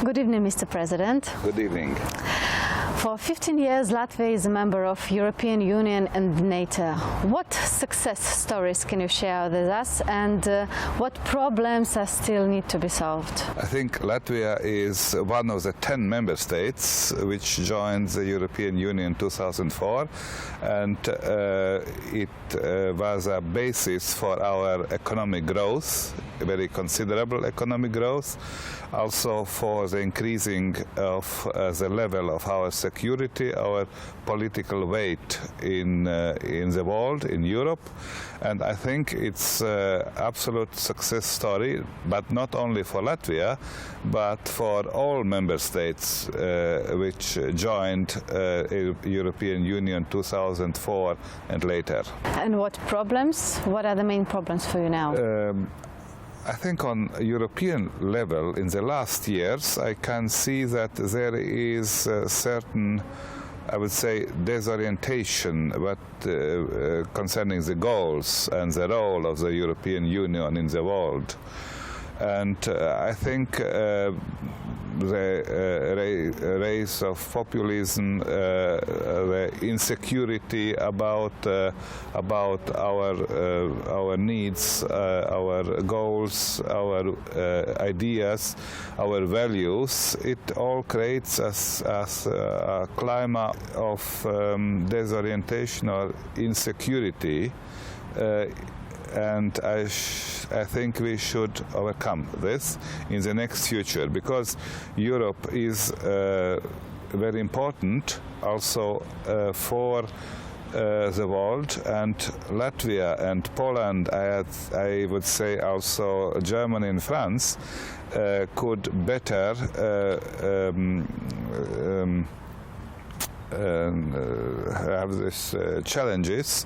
Good evening, Mr. President. Good evening. For 15 years, Latvia is a member of European Union and NATO. What success stories can you share with us, and what problems are still need to be solved? I think Latvia is one of the 10 member states which joined the European Union in 2004, and it was a basis for our economic growth, a very considerable economic growth, also for the increasing of the level of our security, our political weight in the world, in Europe. And I think it's an absolute success story, but not only for Latvia, but for all member states which joined European Union 2004 and later. And what problems? What are the main problems for you now? I think on a European level, in the last years, I can see that there is a certain, I would say, disorientation concerning the goals and the role of the European Union in the world. And I think the rise of populism, the insecurity about our needs, our goals, our ideas, our values, it all creates a climate of disorientation or insecurity. And I think we should overcome this in the next future, because Europe is very important also for the world, and Latvia and Poland, I would say also Germany and France, could better have these challenges,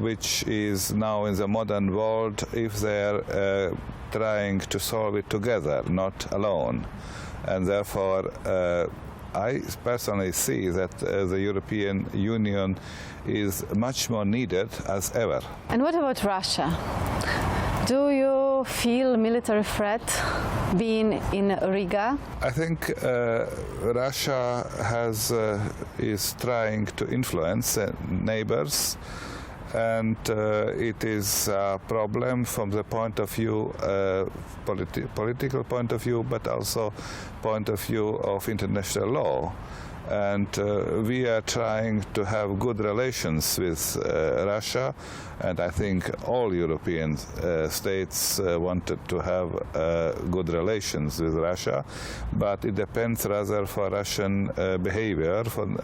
which is now in the modern world, if they're trying to solve it together, not alone. And therefore, I personally see that the European Union is much more needed as ever. And what about Russia? Do you feel military threat being in Riga? I think Russia is trying to influence neighbors, and it is a problem from the point of view, political point of view, but also point of view of international law. And we are trying to have good relations with Russia, and I think all European states wanted to have good relations with Russia, but it depends rather for Russian behavior, from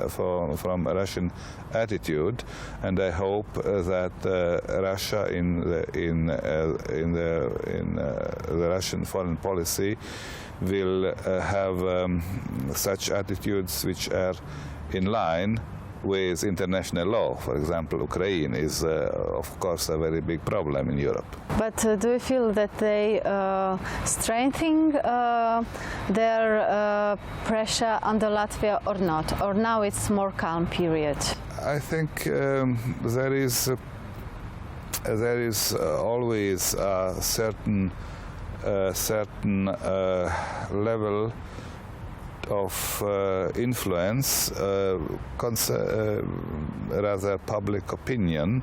Russian attitude, and I hope that Russia in the Russian foreign policy will have such attitudes which are in line with international law. For example, Ukraine is, of course, a very big problem in Europe. But do you feel that they strengthen their pressure under Latvia or not? Or now it's more calm period? I think there is always a certain level of influence, rather public opinion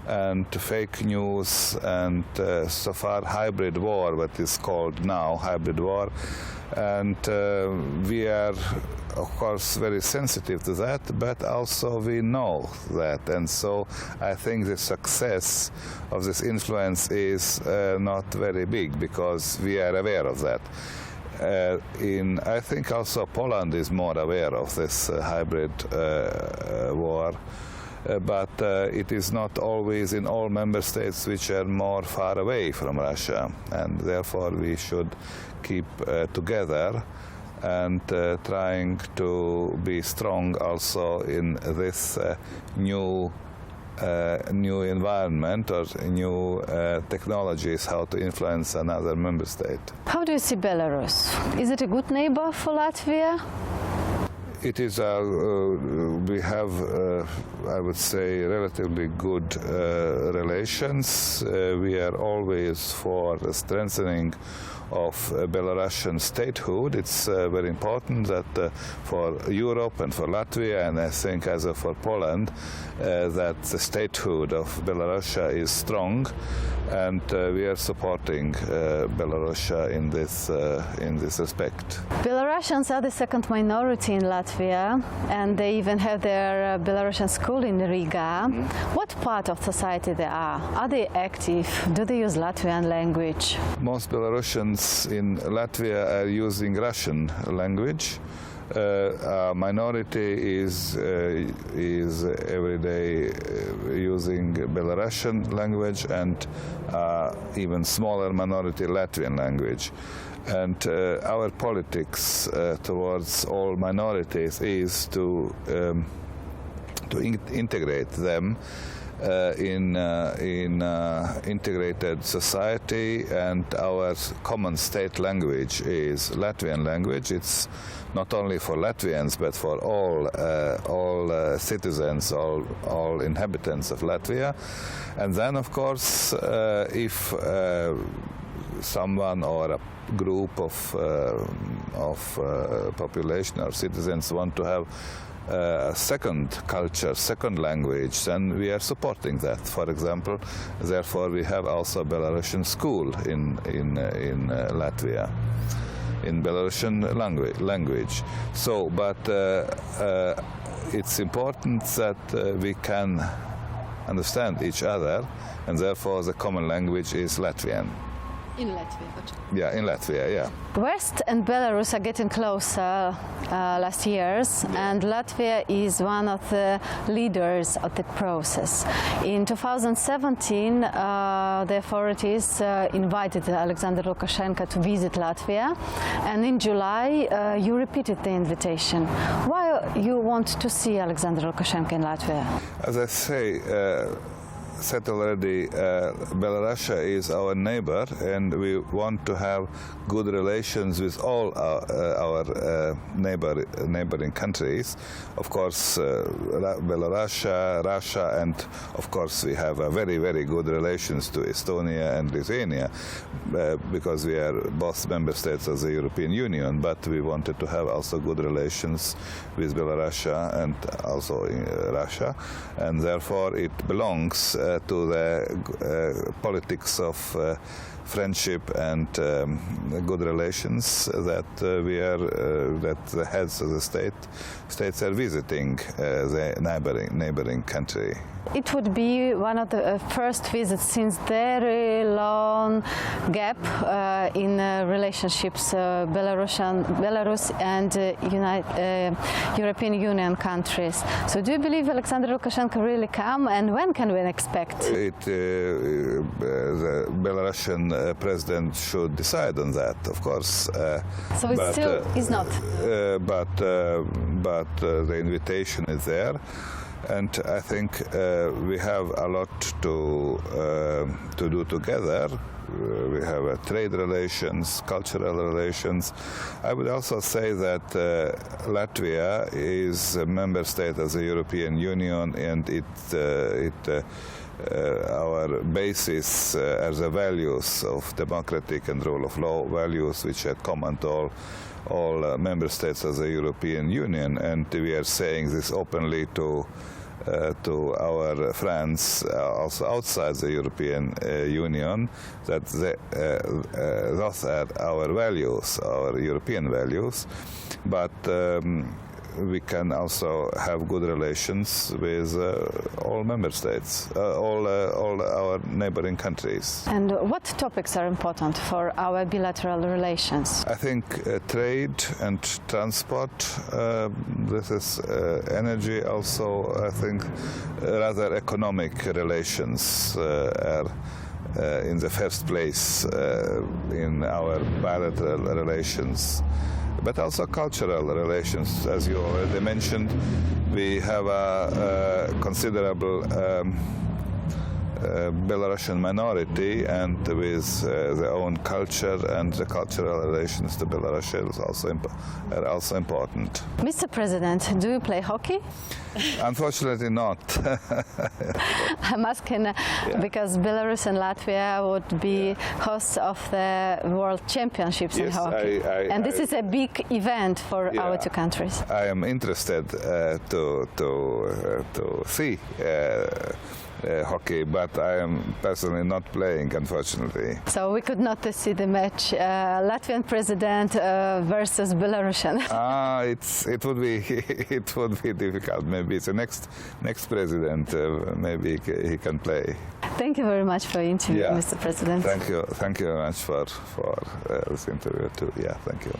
and fake news, and so far hybrid war, what is called now hybrid war, and we are of course very sensitive to that, but also we know that, and so I think the success of this influence is not very big, because we are aware of that. I think also Poland is more aware of this hybrid war, but it is not always in all member states which are more far away from Russia, and therefore we should keep together and trying to be strong also in this new environment or new technologies, how to influence another member state. How do you see Belarus? Is it a good neighbor for Latvia? It is we have, I would say, relatively good relations. We are always for the strengthening of Belarusian statehood. It's very important that for Europe and for Latvia, and I think also for Poland, that the statehood of Belarus is strong, and we are supporting Belarus in this respect. Belarusians are the second minority in Latvia, and they even have their Belarusian school in Riga. What part of society they are? Are they active? Do they use Latvian language? Most Belarusians in Latvia are using Russian language. A minority is every day using Belarusian language, and even smaller minority Latvian language. And our politics towards all minorities is to integrate them in integrated society, and our common state language is Latvian language. It's not only for Latvians but for all citizens, all inhabitants of Latvia. And then, of course, if someone or a group of population or citizens want to have a second culture, second language, then we are supporting that. For example, therefore we have also a Belarusian school in Latvia, in Belarusian language. So, but it's important that we can understand each other, and therefore the common language is Latvian. In Latvia, but... Yeah, in Latvia, yeah. West and Belarus are getting closer last years, and Latvia is one of the leaders of the process. In 2017, the authorities invited Alyaksandr Lukashenka to visit Latvia, and in July you repeated the invitation. Why you want to see Alyaksandr Lukashenka in Latvia? As I said already, Belarus is our neighbor, and we want to have good relations with all our neighboring countries. Of course, Belarus, Russia, and of course we have a very, very good relations to Estonia and Lithuania, because we are both member states of the European Union, but we wanted to have also good relations with Belarus and also Russia, and therefore it belongs to the politics of friendship and good relations that that the heads of the states are visiting the neighboring country. It would be one of the first visits since very long gap in relationships Belarus and European Union countries. So do you believe Alyaksandr Lukashenko really come, and when can we expect? The Belarusian president should decide on that, of course. So it still is not? But the invitation is there. And I think we have a lot to do together. We have trade relations, cultural relations. I would also say that Latvia is a member state of the European Union, and our basis are the values of democratic and rule of law, values which are common to all member states of the European Union, and we are saying this openly to our friends also outside the European Union, that those are our values, our European values, but we can also have good relations with all member states, all our neighboring countries. And what topics are important for our bilateral relations? I think trade and transport, this is energy also. I think rather economic relations are in the first place in our bilateral relations. But also cultural relations, as you already mentioned. We have a considerable Belarusian minority and with their own culture, and the cultural relations to Belarus are also important. Mr. President, do you play hockey? Unfortunately not. I'm asking because Belarus and Latvia would be hosts of the World Championships in Yes, hockey. And this is a big event for our two countries. I am interested to see hockey, but I am personally not playing, unfortunately. So we could not see the match, Latvian president versus Belarusian. It would be difficult. Maybe it's the next president. Maybe he can play. Thank you very much for the interview, Mr. President. Thank you very much for this interview too. Yeah, thank you.